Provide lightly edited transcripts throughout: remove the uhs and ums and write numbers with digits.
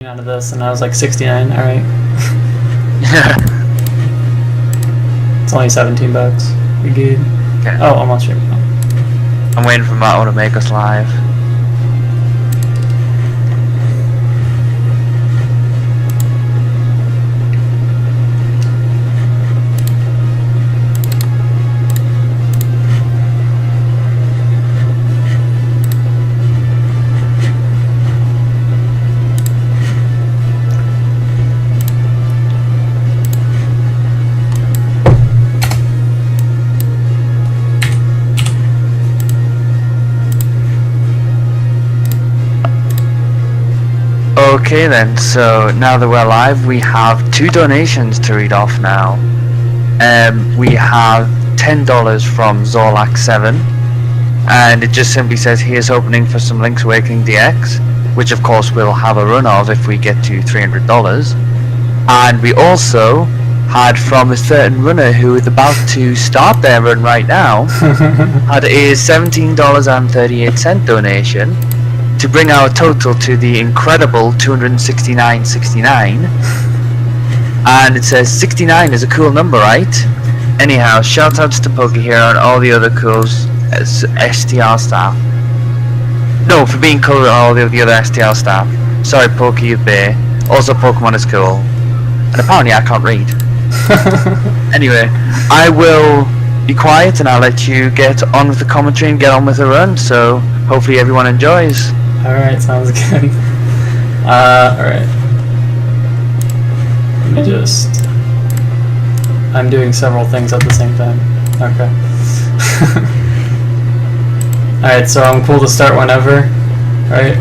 out of this, and I was like 69. All right. It's only 17 bucks. We good? Okay. Oh, almost sure. I'm waiting for Matt to make us live. Okay then, so now that we're live, we have 2 donations to read off now. We have $10 from Zorlak7, and it just simply says here's opening for some Link's Awakening DX, which of course we'll have a run of if we get to $300. And we also had from a certain runner who is about to start their run right now, had a $17.38 donation, to bring our total to the incredible $269.69. And it says 69 is a cool number, right? Anyhow, shoutouts to Pokehero and all the other cool STR staff. No, for being cool with all the other STR staff. Sorry, Pokey, you bear. Also, Pokemon is cool. And apparently I can't read. Anyway, I will be quiet and I'll let you get on with the commentary and get on with the run, so hopefully everyone enjoys. Alright, sounds good. Alright. Let me just... I'm doing several things at the same time. Okay. Alright, so I'm cool to start whenever, right?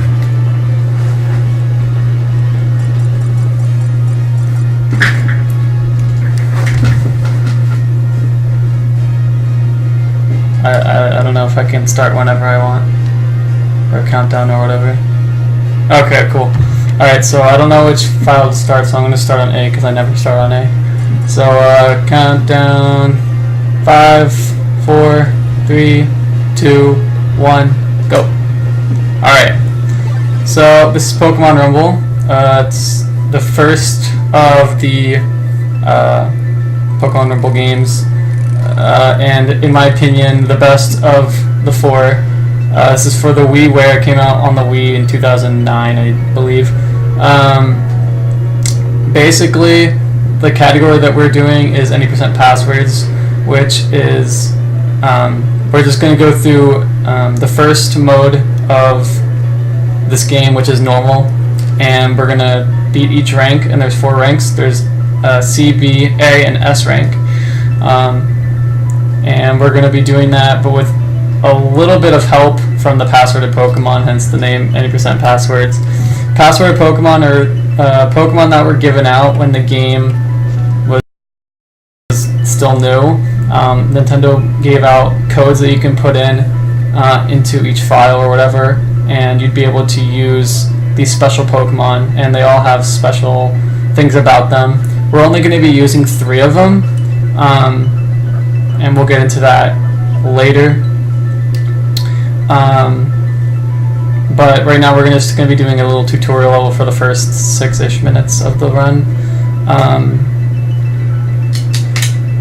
I don't know if I can start whenever I want. Or countdown or whatever. Okay, cool. Alright, so I don't know which file to start, so I'm going to start on A because I never start on A. So, countdown. 5, 4, 3, 2, 1, go. Alright. So, this is Pokemon Rumble. It's the first of the Pokemon Rumble games. And in my opinion, the best of the 4. This is for the Wii, where it came out on the Wii in 2009, I believe. Basically, the category that we're doing is any % passwords, which is, we're just going to go through the first mode of this game, which is normal, and we're going to beat each rank, and there's 4 ranks. There's C, B, A, and S rank. And we're going to be doing that, but with a little bit of help from the passworded Pokemon, hence the name any % passwords. Passworded Pokemon are Pokemon that were given out when the game was still new. Nintendo gave out codes that you can put in into each file or whatever, and you'd be able to use these special Pokemon, and they all have special things about them. We're only going to be using 3 of them, and we'll get into that later. But right now we're just going to be doing a little tutorial level for the first 6-ish minutes of the run.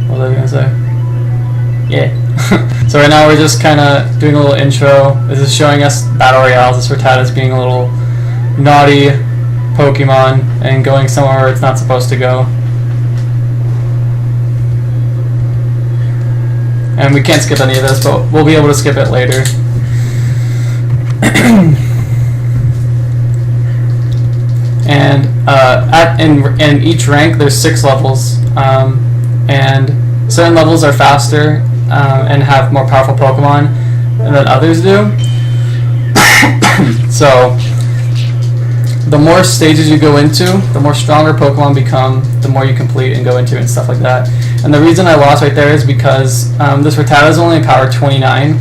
What was I going to say? Yeah. So right now we're just kind of doing a little intro. This is showing us Battle Royales. This Rattata's being a little naughty Pokemon and going somewhere where it's not supposed to go. And we can't skip any of this, but we'll be able to skip it later. And in each rank there's 6 levels, and certain levels are faster and have more powerful Pokemon than others do. So the more stages you go into, the more stronger Pokemon become, the more you complete and go into and stuff like that. And the reason I lost right there is because this Rattata is only power 29.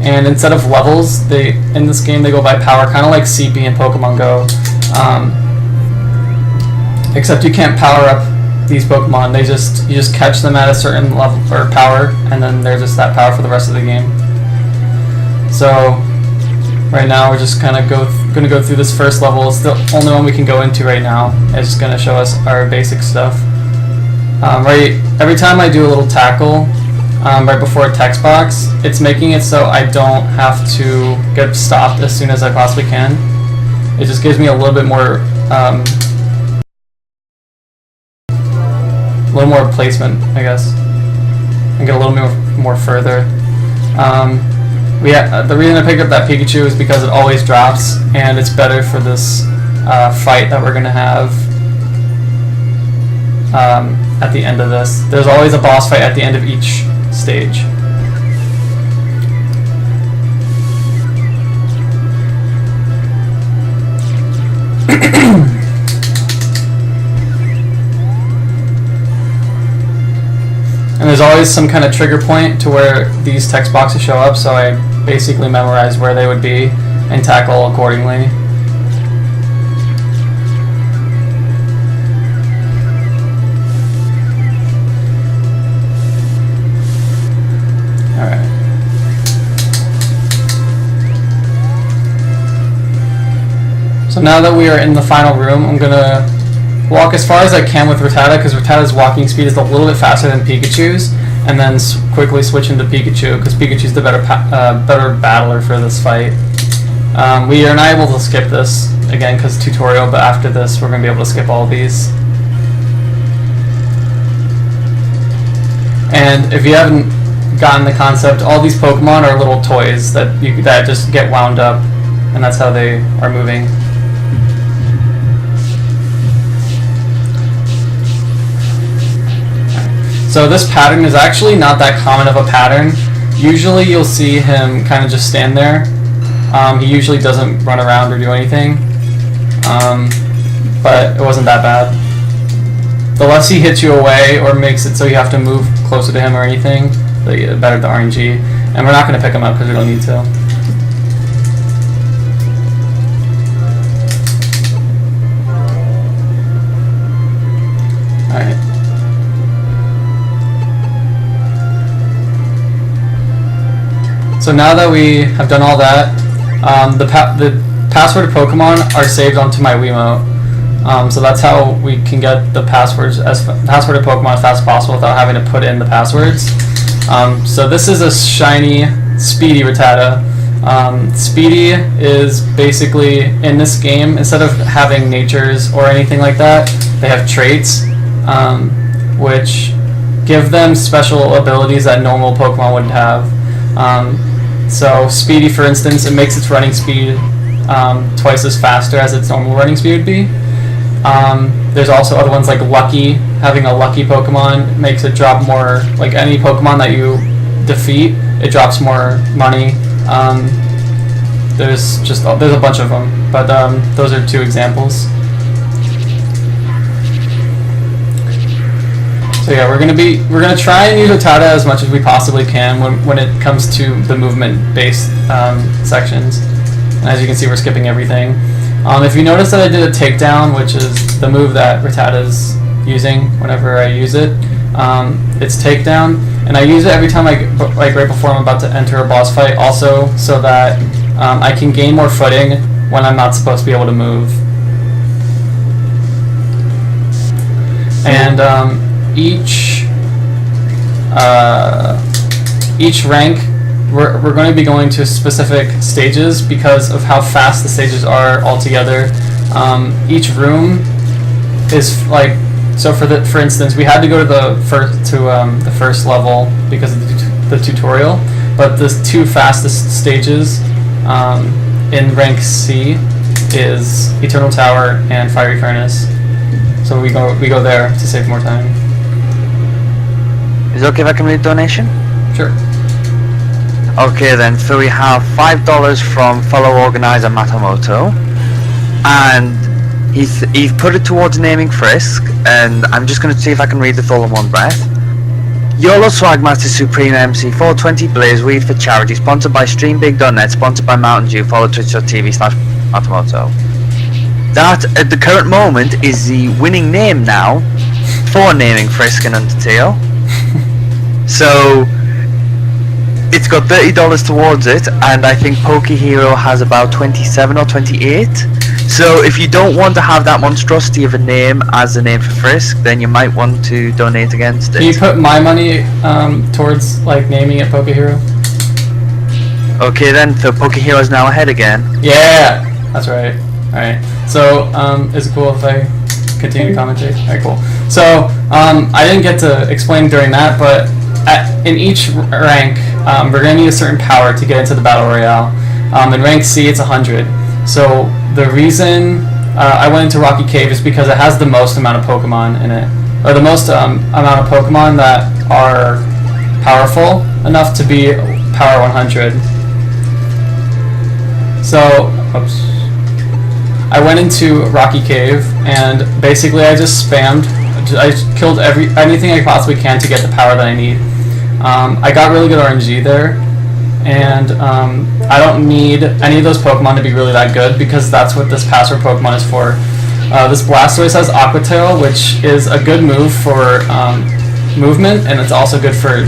And instead of levels, in this game they go by power, kind of like CP and Pokemon Go. Except you can't power up these Pokemon. You just catch them at a certain level or power, and then they're just that power for the rest of the game. So right now we're just kind of going to go through this first level. It's the only one we can go into right now. It's just going to show us our basic stuff. Every time I do a little tackle, right before a text box, it's making it so I don't have to get stopped as soon as I possibly can. It just gives me a little bit more, placement, I guess, and get a little more further. The reason I picked up that Pikachu is because it always drops, and it's better for this fight that we're gonna have at the end of this. There's always a boss fight at the end of each stage. And there's always some kind of trigger point to where these text boxes show up, so I basically memorize where they would be and tackle accordingly. Alright. So now that we are in the final room, I'm gonna walk as far as I can with Rattata, because Rattata's walking speed is a little bit faster than Pikachu's, and then quickly switch into Pikachu, because Pikachu's the better battler for this fight. We are not able to skip this, again, because tutorial, but after this we're going to be able to skip all these. And if you haven't gotten the concept, all these Pokemon are little toys that just get wound up, and that's how they are moving. So this pattern is actually not that common of a pattern. Usually you'll see him kind of just stand there. He usually doesn't run around or do anything. But it wasn't that bad. The less he hits you away or makes it so you have to move closer to him or anything, the better the RNG. And we're not going to pick him up because we don't need to. Alright. So now that we have done all that, the password Pokemon are saved onto my Wiimote. So that's how we can get the password of Pokemon as fast as possible without having to put in the passwords. So this is a shiny, Speedy Rattata. Speedy is basically, in this game, instead of having natures or anything like that, they have traits, which give them special abilities that normal Pokemon wouldn't have. So Speedy, for instance, it makes its running speed twice as faster as its normal running speed would be. There's also other ones like Lucky. Having a Lucky Pokemon makes it drop more, like any Pokemon that you defeat, it drops more money. There's a bunch of them, but those are two examples. So yeah, we're gonna try and use Rattata as much as we possibly can when it comes to the movement-based sections. And as you can see, we're skipping everything. If you notice that I did a takedown, which is the move that Rattata's using whenever I use it, it's takedown, and I use it every time like right before I'm about to enter a boss fight, also so that I can gain more footing when I'm not supposed to be able to move. And each rank, we're going to be going to specific stages because of how fast the stages are altogether. Each room is like, so for instance, we had to go to the first level because of the tutorial, but the two fastest stages in rank C is Eternal Tower and Fiery Furnace. So we go there to save more time. Is it okay if I can read donation? Sure. Okay then, so we have $5 from fellow organizer Matamoto, and he's put it towards naming Frisk, and I'm just going to see if I can read this all in one breath. YOLO Swagmaster Supreme MC 420 Blaze Weed for Charity, sponsored by StreamBig.net, sponsored by Mountain Dew, follow twitch.tv/Matamoto. That, at the current moment, is the winning name now for naming Frisk and Undertale. So, it's got $30 towards it, and I think Hero has about 27 or 28. So if you don't want to have that monstrosity of a name as a name for Frisk, then you might want to donate against it. Can you put my money towards like naming it Hero? Okay then, so Hero is now ahead again. Yeah, that's right. Alright, so is it cool if I continue to commentate? Alright, cool. So I didn't get to explain during that, but in each rank, we're going to need a certain power to get into the Battle Royale. In rank C, it's 100. So the reason I went into Rocky Cave is because it has the most amount of Pokemon in it, or the most amount of Pokemon that are powerful enough to be power 100. So, oops. I went into Rocky Cave and basically I just spammed. I killed anything I possibly can to get the power that I need. I got really good RNG there, and I don't need any of those Pokemon to be really that good because that's what this password Pokemon is for. This Blastoise has Aqua Tail, which is a good move for movement, and it's also good for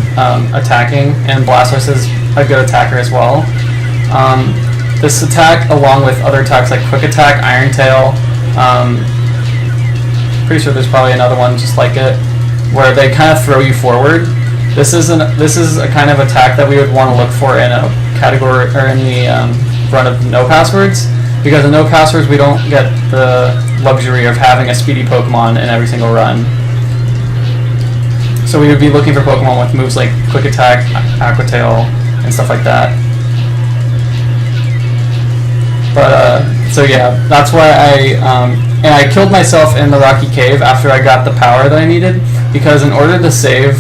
attacking, and Blastoise is a good attacker as well. This attack, along with other attacks like Quick Attack, Iron Tail, pretty sure there's probably another one just like it, where they kind of throw you forward. This is a kind of attack that we would want to look for in a category or in the run of no passwords, because in no passwords we don't get the luxury of having a speedy Pokemon in every single run. So we would be looking for Pokemon with moves like Quick Attack, Aqua Tail, and stuff like that. But so yeah, that's why I killed myself in the Rocky Cave after I got the power that I needed, because in order to save,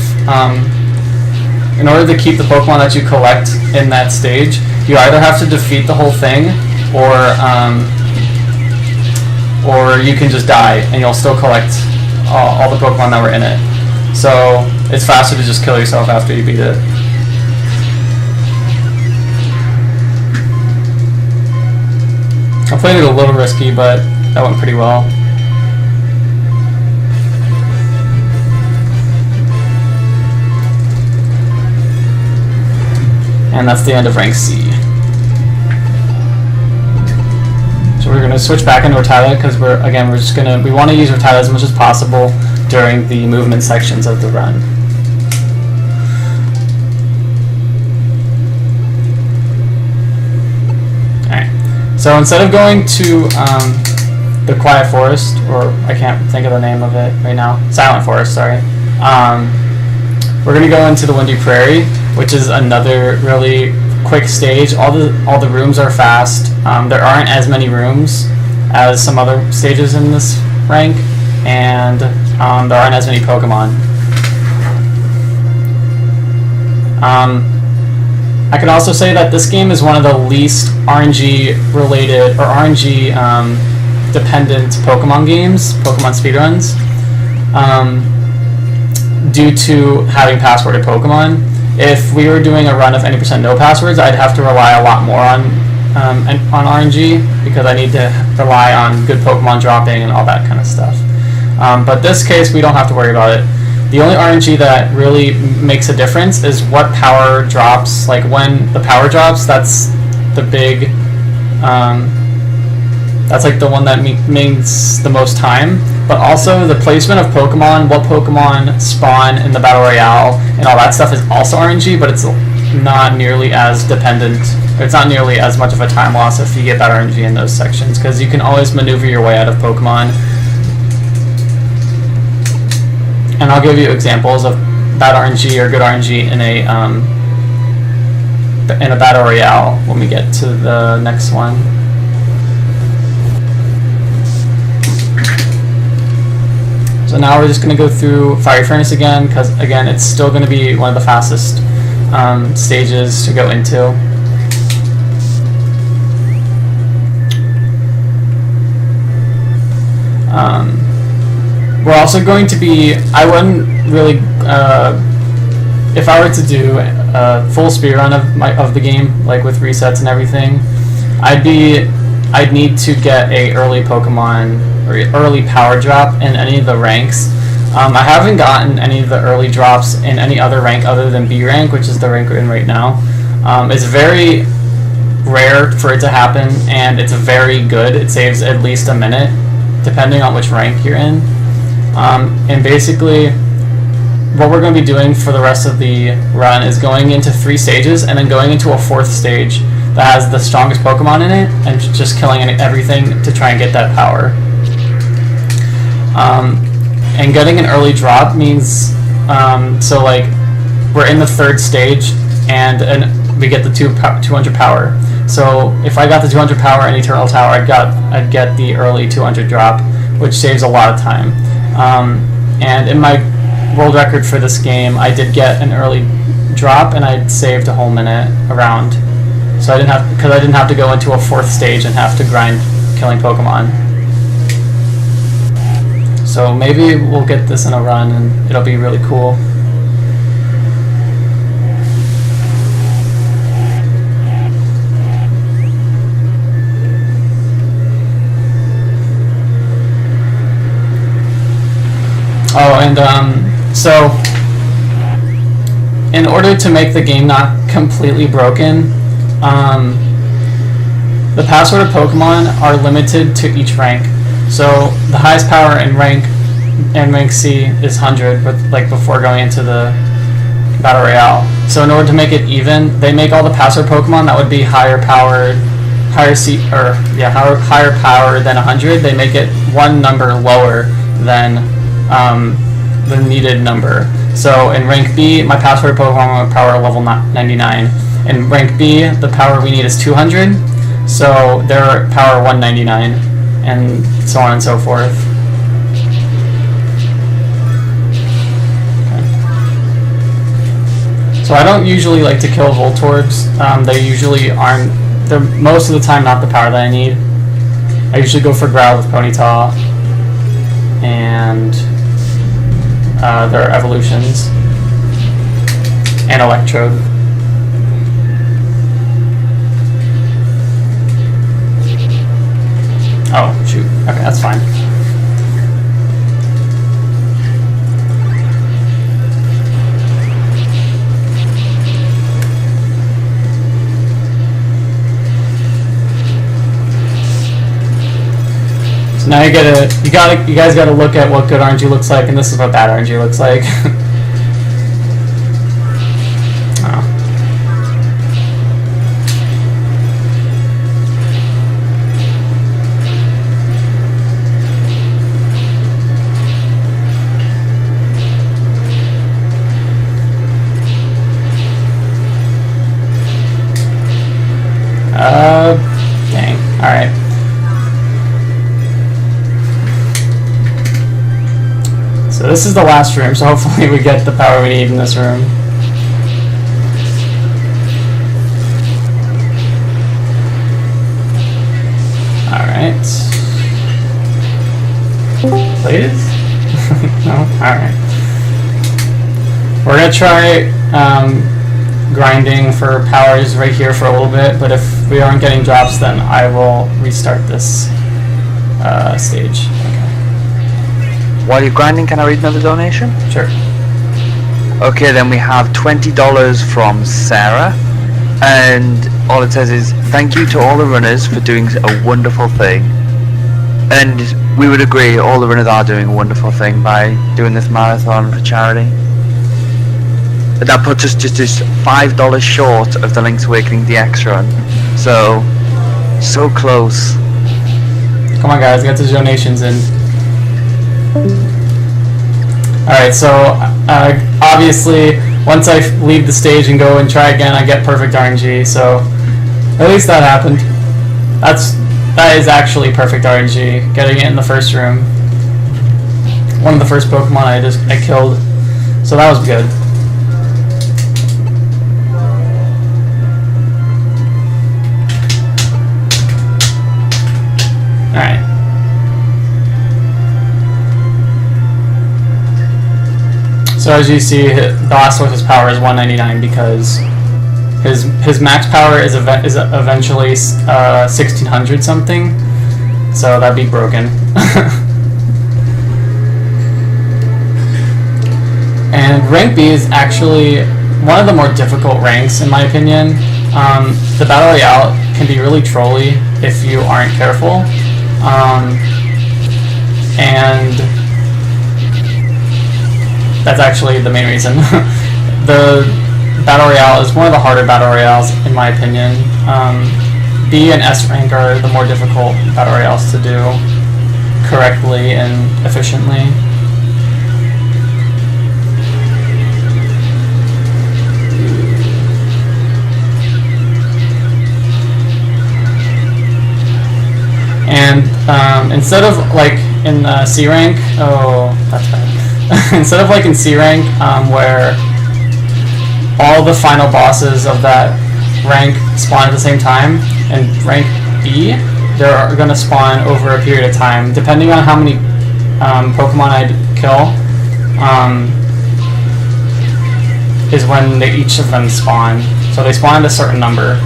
in order to keep the Pokemon that you collect in that stage, you either have to defeat the whole thing, or you can just die and you'll still collect all the Pokemon that were in it. So it's faster to just kill yourself after you beat it. I played it a little risky, but that went pretty well. And that's the end of rank C. So we're going to switch back into Rattata because we want to use Rattata as much as possible during the movement sections of the run. So instead of going to the Quiet Forest, or I can't think of the name of it right now, Silent Forest, sorry, we're going to go into the Windy Prairie, which is another really quick stage. All the rooms are fast. There aren't as many rooms as some other stages in this rank, and there aren't as many Pokemon. I could also say that this game is one of the least RNG-related or RNG-dependent Pokemon games, Pokemon speedruns, due to having passworded Pokemon. If we were doing a run of any % no passwords, I'd have to rely a lot more on RNG, because I need to rely on good Pokemon dropping and all that kind of stuff. But this case, we don't have to worry about it. The only RNG that really makes a difference is what power drops. Like when the power drops, that's the big, that's like the one that means the most time. But also the placement of Pokemon, what Pokemon spawn in the Battle Royale, and all that stuff is also RNG, but it's not nearly as dependent. It's not nearly as much of a time loss if you get that RNG in those sections, because you can always maneuver your way out of Pokemon. And I'll give you examples of bad RNG or good RNG in a Battle Royale when we get to the next one. So now we're just going to go through Fiery Furnace again, because again it's still going to be one of the fastest stages to go into. We're also going to be, I wouldn't really, if I were to do a full speedrun of the game, like with resets and everything, I'd need to get a early Pokemon or early power drop in any of the ranks, I haven't gotten any of the early drops in any other rank other than B rank, which is the rank we're in right now. It's very rare for it to happen, and it's very good. It saves at least a minute, depending on which rank you're in. And basically, what we're going to be doing for the rest of the run is going into 3 stages, and then going into a 4th stage that has the strongest Pokemon in it, and just killing everything to try and get that power. And getting an early drop means, so like, we're in the 3rd stage, and we get the 200 power. So if I got the 200 power and Eternal Tower, I'd get the early 200 drop, which saves a lot of time. And in my world record for this game, I did get an early drop, and I saved a whole minute around. So I didn't have to go into a 4th stage and have to grind killing Pokemon. So maybe we'll get this in a run, and it'll be really cool. Oh, and so in order to make the game not completely broken, the password of Pokemon are limited to each rank. So the highest power in rank C is 100, but like before going into the Battle Royale. So in order to make it even, they make all the password Pokemon that would be higher power than 100. They make it one number lower than the needed number. So in rank B, my password Pokemon with power level 99. In rank B, the power we need is 200, so they're power 199, and so on and so forth. Okay. So I don't usually like to kill Voltorbs. They usually aren't, they're most of the time not the power that I need. I usually go for Growl with Ponyta and their evolutions and Electrode. Oh, shoot. Okay, that's fine. So now you guys gotta look at what good RNG looks like, and this is what bad RNG looks like. Dang. Alright. So this is the last room, so hopefully we get the power we need in this room. Alright. Please? No? Alright. We're gonna try grinding for powers right here for a little bit, but if we aren't getting drops, then I will restart this stage. Okay. While you're grinding, can I read another donation? Sure. Okay, then we have $20 from Sarah, and all it says is, thank you to all the runners for doing a wonderful thing. And we would agree, all the runners are doing a wonderful thing by doing this marathon for charity. But that puts us just $5 short of the Link's Awakening DX run. So close. Come on guys, get the donations in. Alright, so obviously once I leave the stage and go and try again, I get perfect RNG, so at least that happened. That is actually perfect RNG, getting it in the first room. One of the first Pokemon I killed, so that was good. Alright. So as you see, Blastoise's power is 199 because his max power is eventually 1600 something, so that'd be broken. And rank B is actually one of the more difficult ranks, in my opinion. The Battle Royale can be really trolly if you aren't careful. And that's actually the main reason. The Battle Royale is one of the harder Battle Royales, in my opinion. B and S rank are the more difficult Battle Royales to do correctly and efficiently. And instead of like in C rank, oh, that's bad. Instead of like in C rank, where all the final bosses of that rank spawn at the same time, and rank B, they're going to spawn over a period of time, depending on how many Pokemon I kill. Is when each of them spawn. So they spawn at a certain number.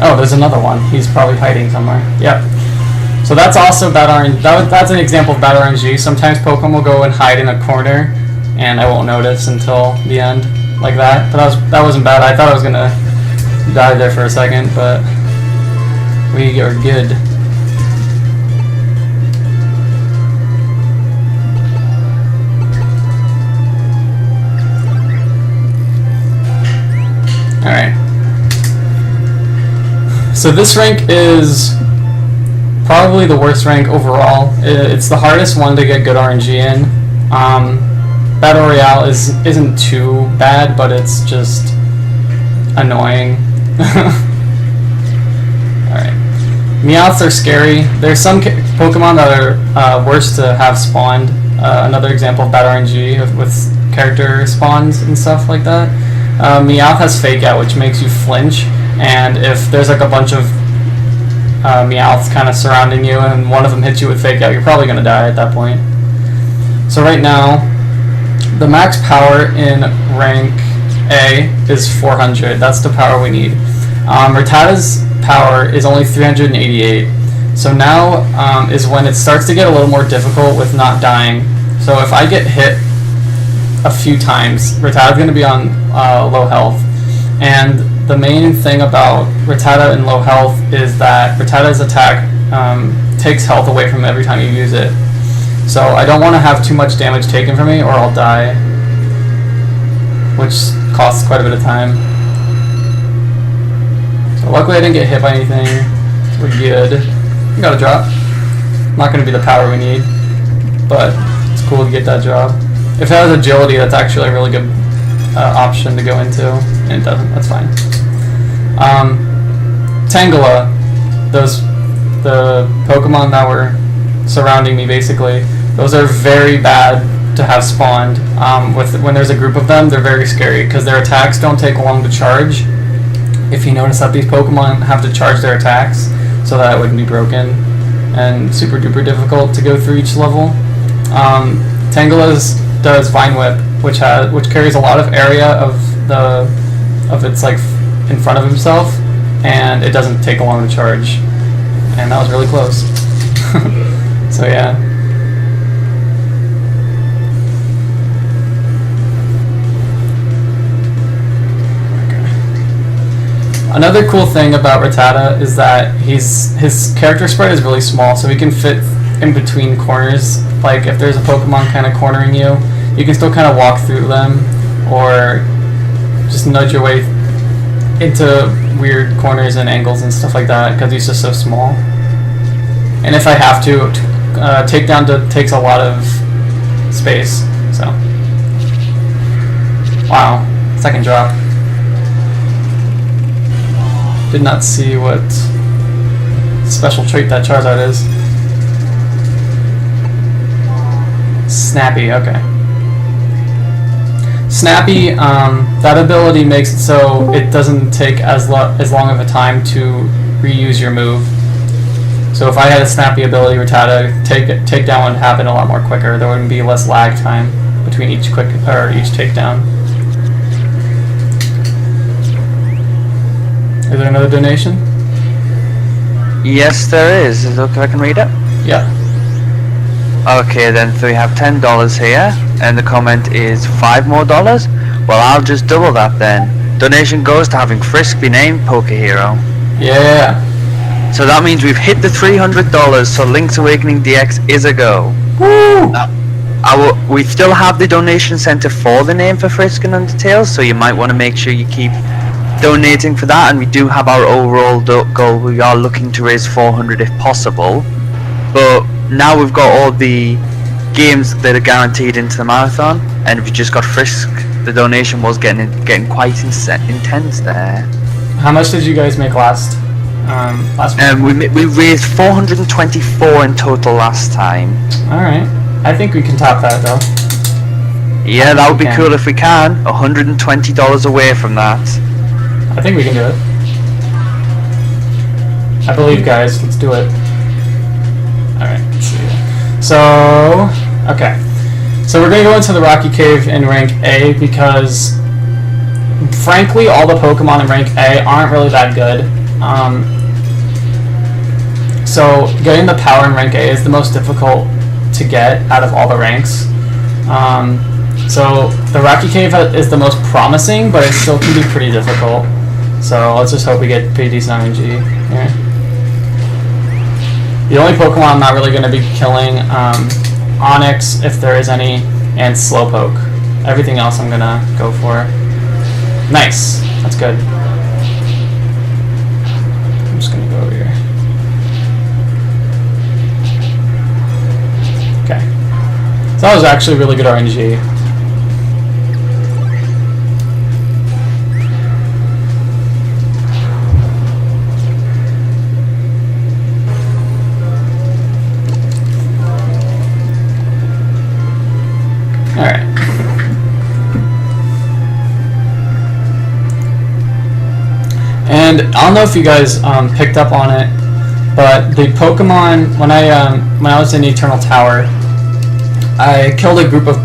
Oh, there's another one. He's probably hiding somewhere. Yep. So that's also bad RNG. That's an example of bad RNG. Sometimes Pokemon will go and hide in a corner, and I won't notice until the end, like that. But that wasn't bad. I thought I was gonna die there for a second, but we are good. All right. So this rank is probably the worst rank overall. It's the hardest one to get good RNG in. Battle Royale isn't too bad, but it's just annoying. Alright. Meowths are scary. There's some Pokemon that are worse to have spawned. Another example of bad RNG with character spawns and stuff like that. Meowth has Fake Out, which makes you flinch. And if there's like a bunch of Meowths kind of surrounding you and one of them hits you with Fake Out, you're probably going to die at that point. So right now, the max power in rank A is 400. That's the power we need. Rattata's power is only 388. So now is when it starts to get a little more difficult with not dying. So if I get hit a few times, Rattata's going to be on low health. And the main thing about Rattata in low health is that Rattata's attack takes health away from every time you use it. So I don't want to have too much damage taken from me or I'll die, which costs quite a bit of time. So luckily I didn't get hit by anything. So we're good. We got a drop. Not going to be the power we need, but it's cool to get that drop. If it has agility, that's actually a really good option to go into, and it doesn't. That's fine. Tangela, the Pokemon that were surrounding me, basically, those are very bad to have spawned. When there's a group of them, they're very scary because their attacks don't take long to charge. If you notice that these Pokemon have to charge their attacks so that it wouldn't be broken, and super duper difficult to go through each level. Tangela's does Vine Whip, which carries a lot of area of its like in front of himself, and it doesn't take long to charge. And that was really close. So yeah. Okay. Another cool thing about Rattata is that his character spread is really small, so he can fit in between corners. Like if there's a Pokemon kind of cornering you, you can still kind of walk through them, or just nudge your way into weird corners and angles and stuff like that, because he's just so small. And if I have to, takedown takes a lot of space, so. Wow, second drop. Did not see what special trait that Charizard is. Snappy, okay. Snappy, that ability makes it so it doesn't take as long of a time to reuse your move. So if I had a snappy ability Rattata, takedown would happen a lot more quicker. There wouldn't be less lag time between each each takedown. Is there another donation? Yes, there is. Look if I can read it. Yeah. Okay, then so we have $10 here, and the comment is $5 more. Well, I'll just double that then. Donation goes to having Frisk be named Poke Hero. Yeah. So that means we've hit the $300. So Link's Awakening DX is a go. Woo! We still have the donation center for the name for Frisk and Undertale, so you might want to make sure you keep donating for that. And we do have our overall goal. We are looking to raise 400 if possible. But now we've got all the games that are guaranteed into the marathon, and if you just got Frisk, the donation was getting quite intense there. How much did you guys make last week? We raised 424 in total last time. All right. I think we can top that though. Yeah, that would be cool if we can. $120 away from that. I think we can do it. I believe, guys. Let's do it. Alright, let's see. So, okay. So we're going to go into the Rocky Cave in rank A because, frankly, all the Pokemon in rank A aren't really that good. So getting the power in rank A is the most difficult to get out of all the ranks. So the Rocky Cave is the most promising, but it still can be pretty difficult. So let's just hope we get pretty decent RNG here. The only Pokemon I'm not really going to be killing, Onix, if there is any, and Slowpoke. Everything else I'm going to go for. Nice. That's good. I'm just going to go over here. Okay. So that was actually really good RNG. Alright. And I don't know if you guys picked up on it, but the Pokemon, when I was in Eternal Tower, I killed a group of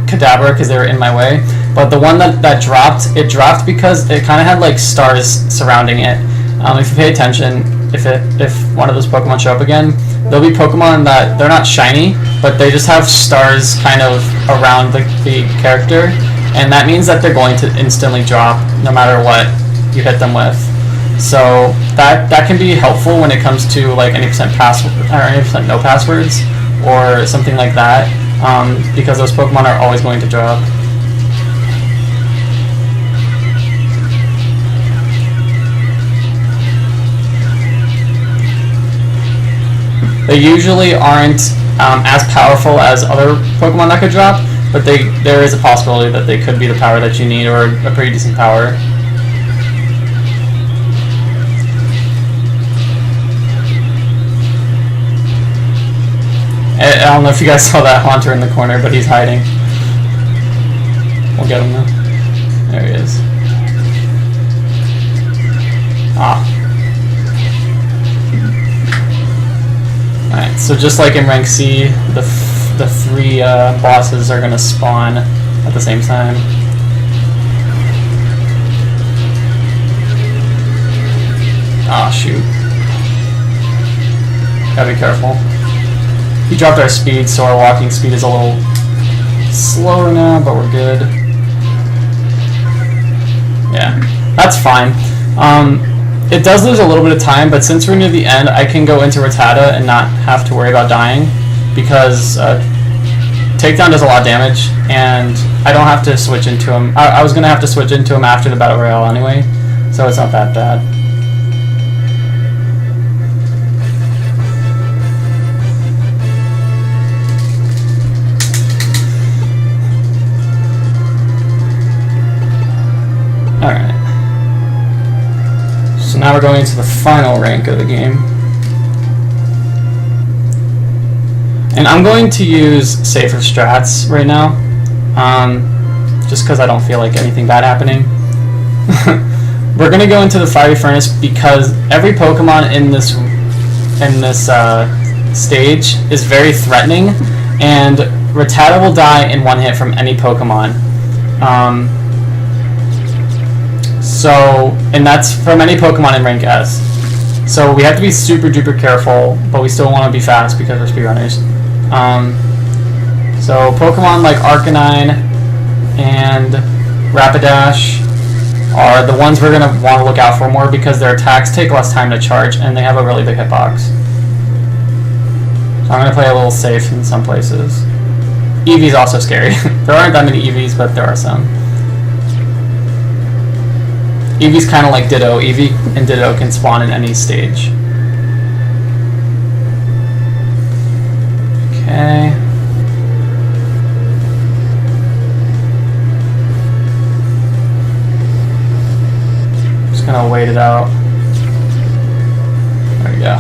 Kadabra because they were in my way, but the one that dropped, it dropped because it kind of had like stars surrounding it. If you pay attention, if one of those Pokemon show up again, there'll be Pokemon that they're not shiny, but they just have stars kind of around the character, and that means that they're going to instantly drop no matter what you hit them with. So that can be helpful when it comes to like any % password or any % no passwords or something like that, because those Pokemon are always going to drop. They usually aren't as powerful as other Pokemon that could drop, but there is a possibility that they could be the power that you need, or a pretty decent power. I don't know if you guys saw that Haunter in the corner, but he's hiding. We'll get him now. There he is. Ah. Alright, so just like in rank C, the three bosses are going to spawn at the same time. Ah, shoot. Gotta be careful. We dropped our speed, so our walking speed is a little slower now, but we're good. Yeah, that's fine. It does lose a little bit of time, but since we're near the end, I can go into Rattata and not have to worry about dying, because Takedown does a lot of damage, and I don't have to switch into him. I was going to have to switch into him after the Battle Royale anyway, so it's not that bad. Alright. So now we're going into the final rank of the game. And I'm going to use safer strats right now, just because I don't feel like anything bad happening. We're gonna go into the fiery furnace because every Pokemon in this stage is very threatening, and Rattata will die in one hit from any Pokemon. And that's from any Pokemon in rank S. So we have to be super duper careful, but we still want to be fast because we're speedrunners. So Pokemon like Arcanine and Rapidash are the ones we're going to want to look out for more because their attacks take less time to charge and they have a really big hitbox. So I'm going to play a little safe in some places. Eevee's also scary. There aren't that many Eevees, but there are some. Eevee's kind of like Ditto. Eevee and Ditto can spawn in any stage. Okay. Just gonna wait it out. There we go.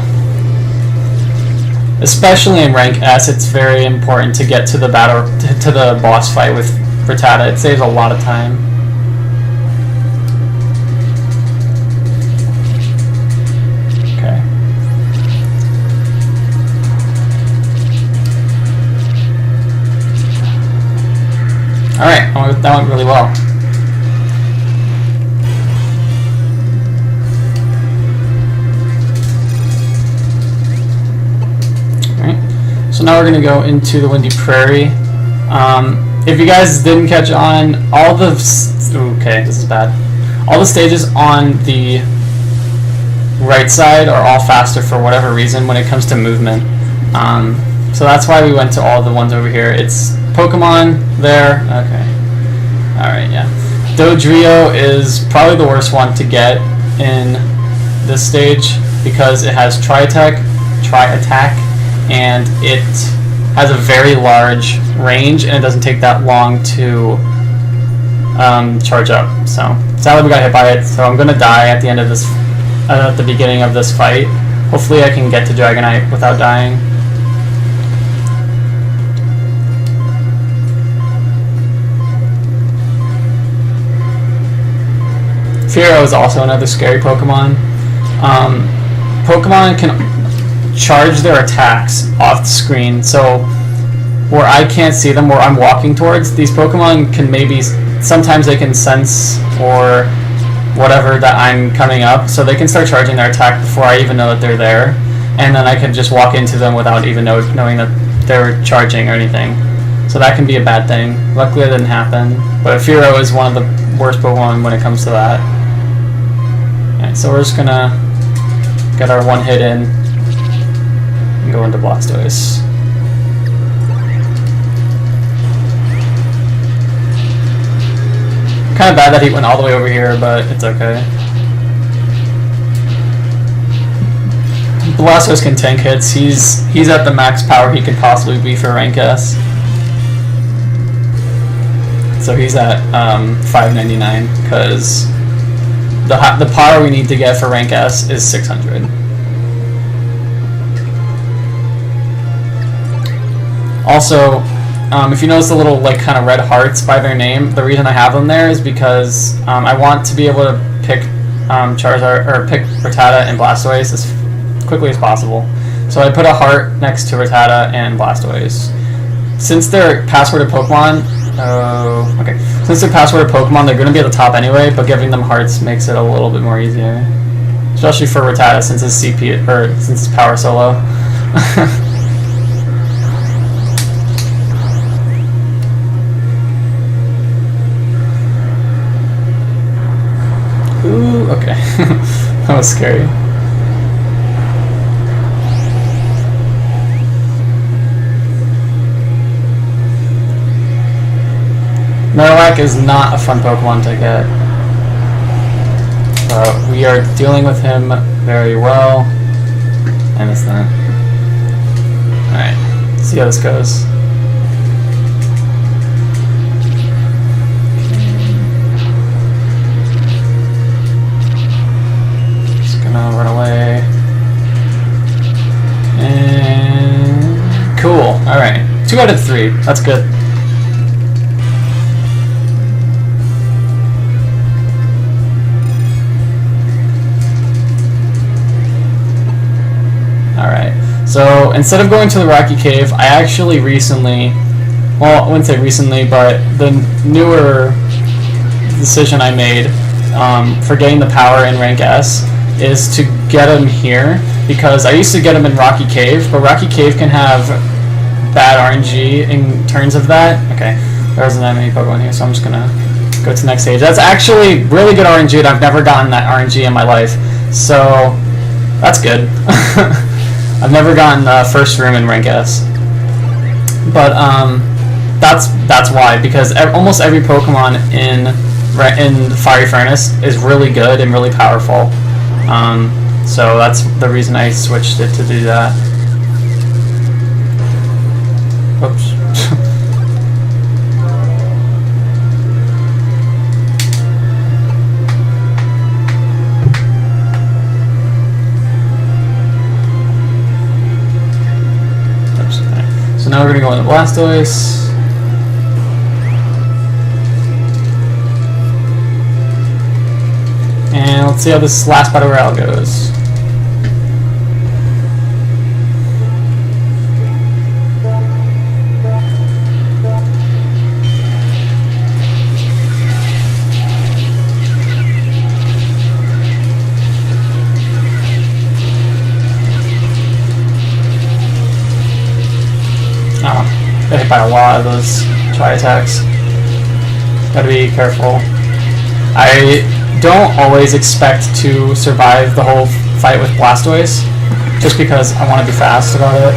Especially in rank S, it's very important to get to the to the boss fight with Rattata. It saves a lot of time. Okay. Alright, that went really well. So now we're going to go into the Windy Prairie. If you guys didn't catch on, all the... Okay, this is bad. All the stages on the right side are all faster for whatever reason when it comes to movement. So that's why we went to all the ones over here. It's Pokemon there. Okay. Alright, yeah. Dodrio is probably the worst one to get in this stage because it has Tri-Attack, and it has a very large range and it doesn't take that long to charge up. So sadly we got hit by it, so I'm gonna die at the end of this, at the beginning of this fight. Hopefully I can get to Dragonite without dying. Fearow is also another scary Pokemon. Pokemon can charge their attacks off the screen, so where I can't see them, where I'm walking towards, these Pokemon can maybe, sometimes they can sense or whatever that I'm coming up, so they can start charging their attack before I even know that they're there, and then I can just walk into them without even knowing that they're charging or anything. So that can be a bad thing. Luckily it didn't happen, but Fearow is one of the worst Pokemon when it comes to that. Alright, so we're just gonna get our one hit in and go into Blastoise. Kind of bad that he went all the way over here, but it's okay. Blastoise can tank hits. He's at the max power he could possibly be for rank S. So he's at 599 because the power we need to get for rank S is 600. Also, if you notice the little like kind of red hearts by their name, the reason I have them there is because I want to be able to pick Charizard or pick Rattata and Blastoise as quickly as possible. So I put a heart next to Rattata and Blastoise. Since they're passworded Pokemon, since they're passworded Pokemon, they're going to be at the top anyway. But giving them hearts makes it a little bit more easier, especially for Rattata since his CP or since his power so low. Ooh, okay. That was scary. Marowak is not a fun Pokemon to get. But we are dealing with him very well. And it's not. Alright, see how this goes. Run away. And cool. Alright. 2 out of 3. That's good. So instead of going to the Rocky Cave, I actually recently, well, I wouldn't say recently, but the newer decision I made for getting the power in rank S is to get him here, because I used to get him in Rocky Cave, but Rocky Cave can have bad RNG in terms of that. Okay, there isn't that many Pokemon here, so I'm just gonna go to the next stage. That's actually really good RNG, and I've never gotten that RNG in my life, so that's good. I've never gotten the first room in rank S, but that's why, because almost every Pokemon in Fiery Furnace is really good and really powerful. So that's the reason I switched it to do that. Oops. Oops. Right. So now we're gonna go into Blastoise. And let's see how this last battle royale goes. Oh, got hit by a lot of those tri-attacks. Gotta be careful. I don't always expect to survive the whole fight with Blastoise, just because I want to be fast about it.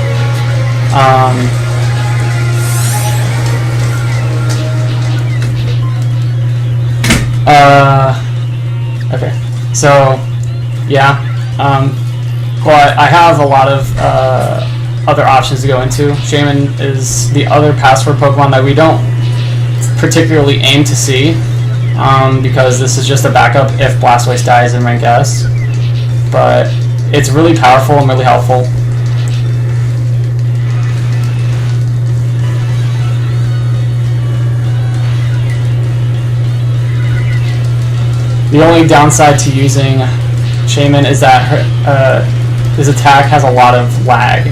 Okay, so yeah, but I have a lot of other options to go into. Shaman is the other password Pokemon that we don't particularly aim to see, because this is just a backup if Blastoise dies in rank S, but it's really powerful and really helpful. The only downside to using Shaman is that his attack has a lot of lag.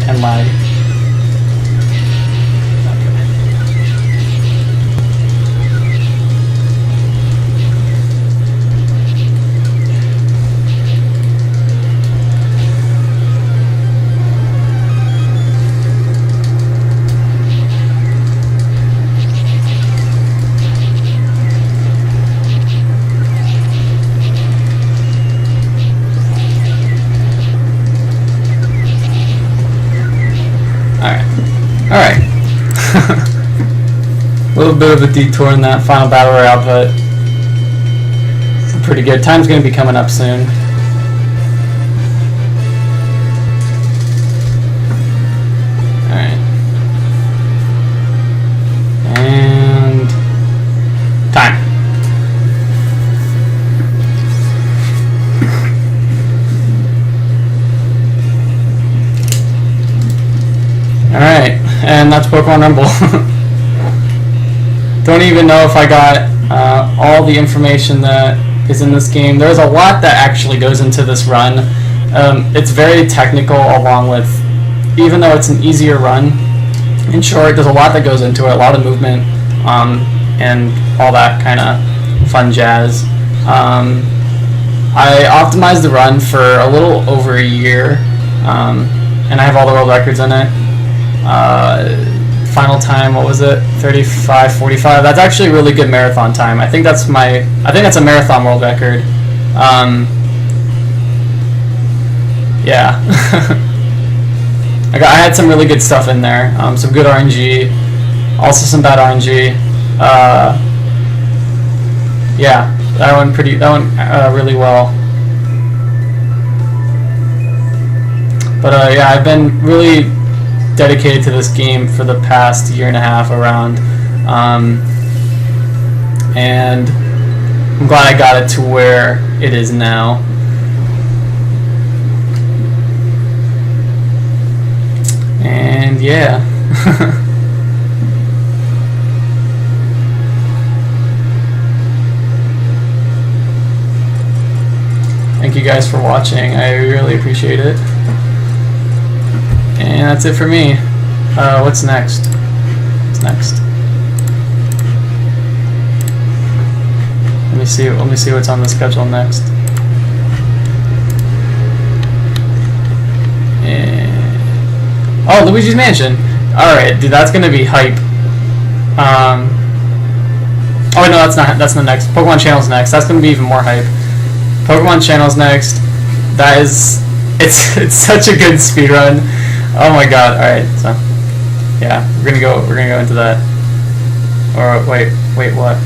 Alright. A little bit of a detour in that final battle royale, but pretty good. Time's going to be coming up soon. Alright. And time. Alright, and that's Pokemon Rumble. Don't even know if I got all the information that is in this game. There's a lot that actually goes into this run. It's very technical, along with, even though it's an easier run, in short, there's a lot that goes into it, a lot of movement, and all that kind of fun jazz. I optimized the run for a little over a year, and I have all the world records in it. Final time, what was it? 35:45. That's actually a really good marathon time. I think that's a marathon world record. Yeah. I had some really good stuff in there. Some good RNG, also some bad RNG. Yeah, that went really well. But yeah, I've been really dedicated to this game for the past year and a half around, and I'm glad I got it to where it is now. And yeah. Thank you guys for watching. I really appreciate it. And that's it for me. What's next? What's next? Let me see what's on the schedule next. Oh, Luigi's Mansion. Alright, dude, that's gonna be hype. Oh no, that's not next. Pokemon Channel's next. That's gonna be even more hype. Pokemon Channel's next. That is, it's such a good speedrun. Oh my god. Alright, so yeah, we're gonna go into that. Or wait, what?